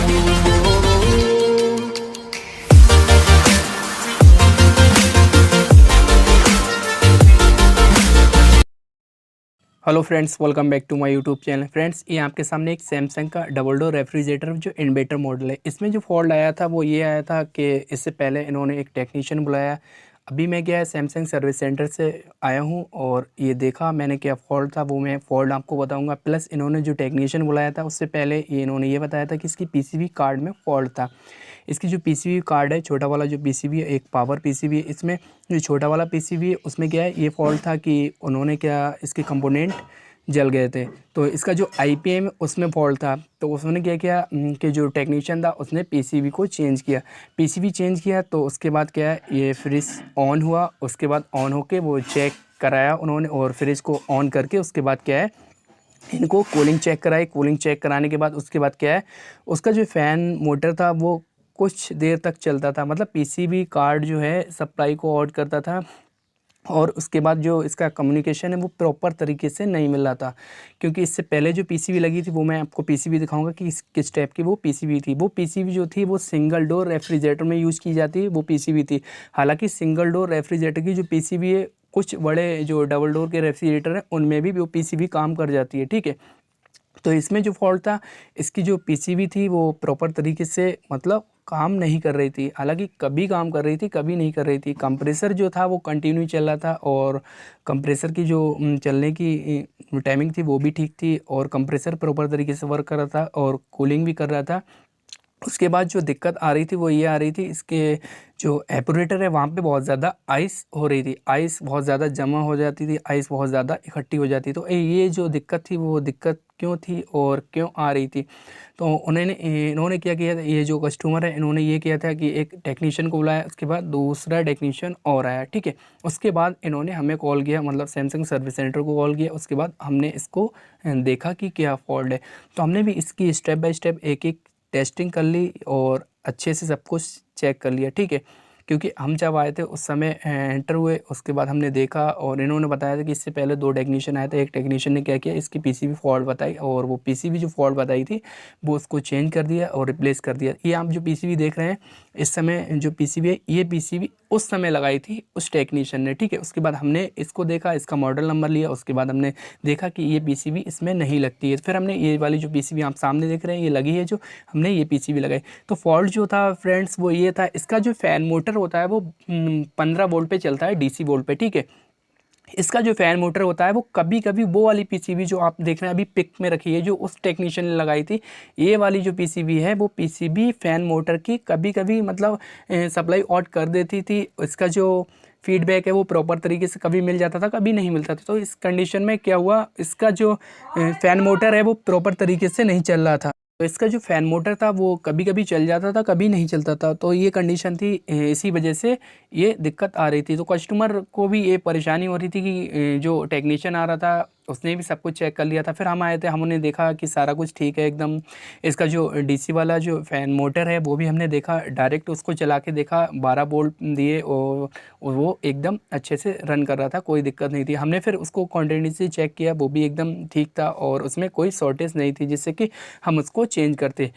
Hello friends, welcome back to my YouTube channel. Friends, ये आपके सामने एक सैमसंग का डबल डोर रेफ्रिजरेटर जो इन्वर्टर मॉडल है। इसमें जो फॉल्ट आया था वो ये आया था कि इससे पहले इन्होंने एक टेक्नीशियन बुलाया। अभी मैं क्या है सैमसंग सर्विस सेंटर से आया हूँ और ये देखा मैंने क्या फ़ॉल्ट था वो मैं फ़ॉल्ट आपको बताऊँगा। प्लस इन्होंने जो टेक्नीशियन बुलाया था उससे पहले इन्होंने ये बताया था कि इसकी पीसीबी कार्ड में फ़ॉल्ट था। इसकी जो पीसीबी कार्ड है, छोटा वाला जो पीसीबी है, एक पावर पीसीबी है। इसमें जो छोटा वाला पीसीबी है उसमें क्या है ये फॉल्ट था कि उन्होंने क्या इसके कंपोनेंट जल गए थे। तो इसका जो आईपीएम उसमें फॉल्ट था। तो उसने क्या किया कि जो टेक्नीशियन था उसने पीसीबी को चेंज किया। पीसीबी चेंज किया तो उसके बाद क्या है ये फ्रिज ऑन हुआ। उसके बाद ऑन होके वो चेक कराया उन्होंने और फ्रिज को ऑन करके उसके बाद क्या है इनको कूलिंग चेक कराई। कूलिंग चेक कराने के बाद उसके बाद क्या है उसका जो फ़ैन मोटर था वो कुछ देर तक चलता था। मतलब पीसीबी कार्ड जो है सप्लाई को आउट करता था और उसके बाद जो इसका कम्युनिकेशन है वो प्रॉपर तरीके से नहीं मिल रहा था। क्योंकि इससे पहले जो पीसीबी लगी थी वो मैं आपको पीसीबी दिखाऊंगा कि किस टाइप की वो पीसीबी थी। वो पीसीबी जो थी वो सिंगल डोर रेफ्रिजरेटर में यूज़ की जाती है वो पीसीबी थी। हालांकि सिंगल डोर रेफ्रिजरेटर की जो पीसीबी है कुछ बड़े जो डबल डोर के रेफ्रिजरेटर हैं उनमें भी वो पीसीबी काम कर जाती है, ठीक है। तो इसमें जो फॉल्ट था इसकी जो पीसीबी थी वो प्रॉपर तरीके से मतलब काम नहीं कर रही थी। हालांकि कभी काम कर रही थी कभी नहीं कर रही थी। कंप्रेसर जो था वो कंटिन्यू चल रहा था और कंप्रेसर की जो चलने की टाइमिंग थी वो भी ठीक थी और कंप्रेसर प्रॉपर तरीके से वर्क कर रहा था और कूलिंग भी कर रहा था। उसके बाद जो दिक्कत आ रही थी वो ये आ रही थी इसके जो एपोरेटर है वहाँ पे बहुत ज़्यादा आइस हो रही थी। आइस बहुत ज़्यादा जमा हो जाती थी, आइस बहुत ज़्यादा इकट्ठी हो जाती। तो ये जो दिक्कत थी वो दिक्कत क्यों थी और क्यों आ रही थी। तो इन्होंने क्या किया था, ये जो कस्टमर है इन्होंने ये किया था कि एक टेक्नीशियन को बुलाया। उसके बाद दूसरा टेक्नीशियन और आया, ठीक है। उसके बाद इन्होंने हमें कॉल किया, मतलब सैमसंग सर्विस सेंटर को कॉल किया। उसके बाद हमने इसको देखा कि क्या फॉल्ट है। तो हमने भी इसकी स्टेप बाय स्टेप एक एक टेस्टिंग कर ली और अच्छे से सब कुछ चेक कर लिया, ठीक है। क्योंकि हम जब आए थे उस समय एंटर हुए, उसके बाद हमने देखा और इन्होंने बताया था कि इससे पहले 2 टेक्नीशियन आए थे। एक टेक्नीशियन ने क्या किया इसकी पीसीबी फॉल्ट बताई और वो पीसीबी जो फॉल्ट बताई थी वो उसको चेंज कर दिया और रिप्लेस कर दिया। ये आप जो पीसीबी देख रहे हैं इस समय जो पीसीबी है ये पीसीबी उस समय लगाई थी उस टेक्नीशियन ने, ठीक है। उसके बाद हमने इसको देखा, इसका मॉडल नंबर लिया। उसके बाद हमने देखा कि ये पीसीबी इसमें नहीं लगती है। फिर हमने ये वाली जो पीसीबी आप सामने देख रहे हैं ये लगी है, जो हमने ये पीसीबी लगाई। तो फॉल्ट जो था फ्रेंड्स वो ये था, इसका जो फ़ैन मोटर होता है वो 15 वोल्ट पे चलता है, डीसी वोल्ट पे, ठीक है। इसका जो फ़ैन मोटर होता है वो कभी कभी वो वाली पीसीबी जो आप देख रहे हैं अभी पिक में रखी है जो उस टेक्नीशियन ने लगाई थी, ये वाली जो पीसीबी है वो पीसीबी फ़ैन मोटर की कभी कभी मतलब सप्लाई आउट कर देती थी। इसका जो फीडबैक है वो प्रॉपर तरीके से कभी मिल जाता था कभी नहीं मिलता था। तो इस कंडीशन में क्या हुआ, इसका जो फ़ैन मोटर है वो प्रॉपर तरीके से नहीं चल रहा था। तो इसका जो फ़ैन मोटर था वो कभी कभी चल जाता था कभी नहीं चलता था। तो ये कंडीशन थी, इसी वजह से ये दिक्कत आ रही थी। तो कस्टमर को भी ये परेशानी हो रही थी कि जो टेक्नीशियन आ रहा था उसने भी सब कुछ चेक कर लिया था। फिर हम आए थे, हमने देखा कि सारा कुछ ठीक है एकदम। इसका जो डीसी वाला जो फ़ैन मोटर है वो भी हमने देखा, डायरेक्ट उसको चला के देखा, 12 वोल्ट दिए और वो एकदम अच्छे से रन कर रहा था, कोई दिक्कत नहीं थी। हमने फिर उसको कॉन्टिन्यूसली चेक किया, वो भी एकदम ठीक था और उसमें कोई शॉर्टेज नहीं थी जिससे कि हम उसको चेंज करते।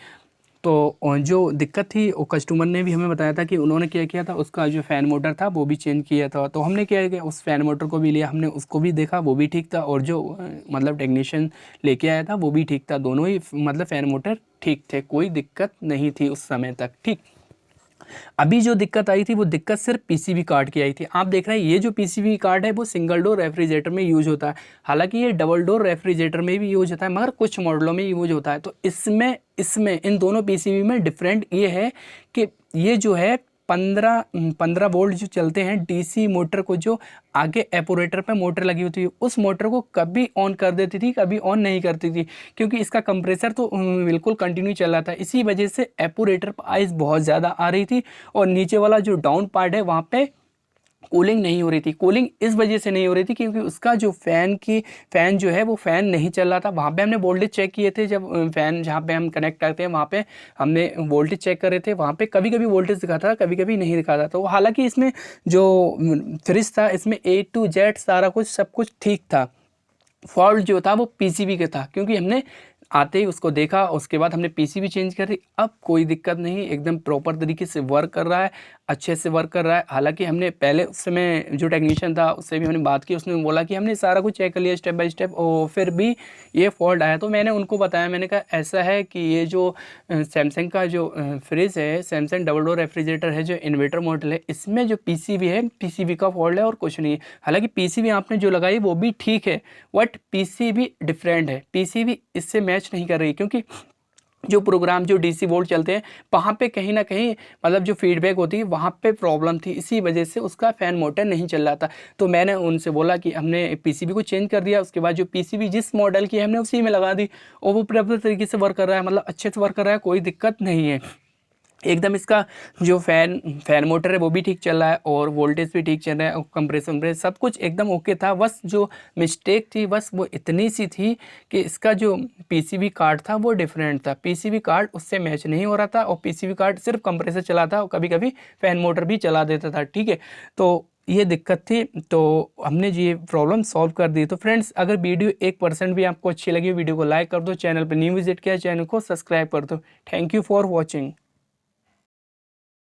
तो जो दिक्कत थी वो कस्टमर ने भी हमें बताया था कि उन्होंने क्या किया था, उसका जो फ़ैन मोटर था वो भी चेंज किया था। तो हमने क्या किया उस फ़ैन मोटर को भी लिया, हमने उसको भी देखा, वो भी ठीक था और जो मतलब टेक्नीशियन लेके आया था वो भी ठीक था। दोनों ही मतलब फ़ैन मोटर ठीक थे, कोई दिक्कत नहीं थी उस समय तक, ठीक। अभी जो दिक्कत आई थी वो दिक्कत सिर्फ पीसीबी कार्ड की आई थी। आप देख रहे हैं ये जो पीसीबी कार्ड है वो सिंगल डोर रेफ्रिजरेटर में यूज होता है। हालांकि ये डबल डोर रेफ्रिजरेटर में भी यूज होता है मगर कुछ मॉडलों में यूज होता है। तो इसमें इसमें इन दोनों पीसीबी में डिफरेंट ये है कि ये जो है 15 वोल्ट जो चलते हैं डीसी मोटर को, जो आगे एपोरेटर पे मोटर लगी होती है उस मोटर को कभी ऑन कर देती थी कभी ऑन नहीं करती थी। क्योंकि इसका कंप्रेसर तो बिल्कुल कंटिन्यू चल रहा था, इसी वजह से एपोरेटर पर आइस बहुत ज़्यादा आ रही थी और नीचे वाला जो डाउन पार्ट है वहाँ पे कूलिंग नहीं हो रही थी। कूलिंग इस वजह से नहीं हो रही थी क्योंकि उसका जो फ़ैन जो है वो फ़ैन नहीं चल रहा था। वहाँ पे हमने वोल्टेज चेक किए थे, जब फ़ैन जहाँ पे हम कनेक्ट करते हैं वहाँ पे हमने वोल्टेज चेक करे थे, वहाँ पे कभी कभी वोल्टेज दिखाता था कभी कभी नहीं दिखाता। तो हालांकि इसमें जो फ्रिज था इसमें A to Z सारा कुछ सब कुछ ठीक था। फॉल्ट जो था वो पीसीबी का था, क्योंकि हमने आते ही उसको देखा, उसके बाद हमने पीसीबी चेंज कर दी। अब कोई दिक्कत नहीं, एकदम प्रॉपर तरीके से वर्क कर रहा है, अच्छे से वर्क कर रहा है। हालांकि हमने पहले उस समय जो टेक्नीशियन था उससे भी हमने बात की, उसने बोला कि हमने सारा कुछ चेक कर लिया स्टेप बाय स्टेप, और फिर भी ये फॉल्ट आया। तो मैंने उनको बताया, मैंने कहा ऐसा है कि ये जो सैमसंग का जो फ्रिज है, सैमसंग डबल डोर रेफ्रिजरेटर है जो इन्वर्टर मॉडल है, इसमें जो पीसीबी है, पीसीबी का फॉल्ट है और कुछ नहीं है। हालांकि पीसीबी आपने जो लगाई वो भी ठीक है, बट पीसीबी डिफरेंट है, पीसीबी इससे मैच नहीं कर रही, क्योंकि जो प्रोग्राम जो डीसी बोर्ड चलते हैं वहाँ पे कहीं ना कहीं मतलब जो फीडबैक होती है वहाँ पे प्रॉब्लम थी, इसी वजह से उसका फ़ैन मोटर नहीं चल रहा था। तो मैंने उनसे बोला कि हमने पीसीबी को चेंज कर दिया, उसके बाद जो पीसीबी जिस मॉडल की है हमने उसी में लगा दी, और वो प्रॉपर तरीके से वर्क कर रहा है, मतलब अच्छे से वर्क कर रहा है, कोई दिक्कत नहीं है एकदम। इसका जो फ़ैन मोटर है वो भी ठीक चल रहा है, और वोल्टेज भी ठीक चल रहा है, और कंप्रेसर सब कुछ एकदम ओके था। बस जो मिस्टेक थी बस वो इतनी सी थी कि इसका जो पीसीबी कार्ड था वो डिफरेंट था, पीसीबी कार्ड उससे मैच नहीं हो रहा था, और पीसीबी कार्ड सिर्फ कंप्रेसर चला था और कभी कभी फ़ैन मोटर भी चला देता था। ठीक है, तो ये दिक्कत थी, तो हमने ये प्रॉब्लम सॉल्व कर दी। तो फ्रेंड्स, अगर वीडियो 1% भी आपको अच्छी लगी, वीडियो को लाइक कर दो, चैनल पर न्यू विजिट किया चैनल को सब्सक्राइब कर दो। Thank you for watching.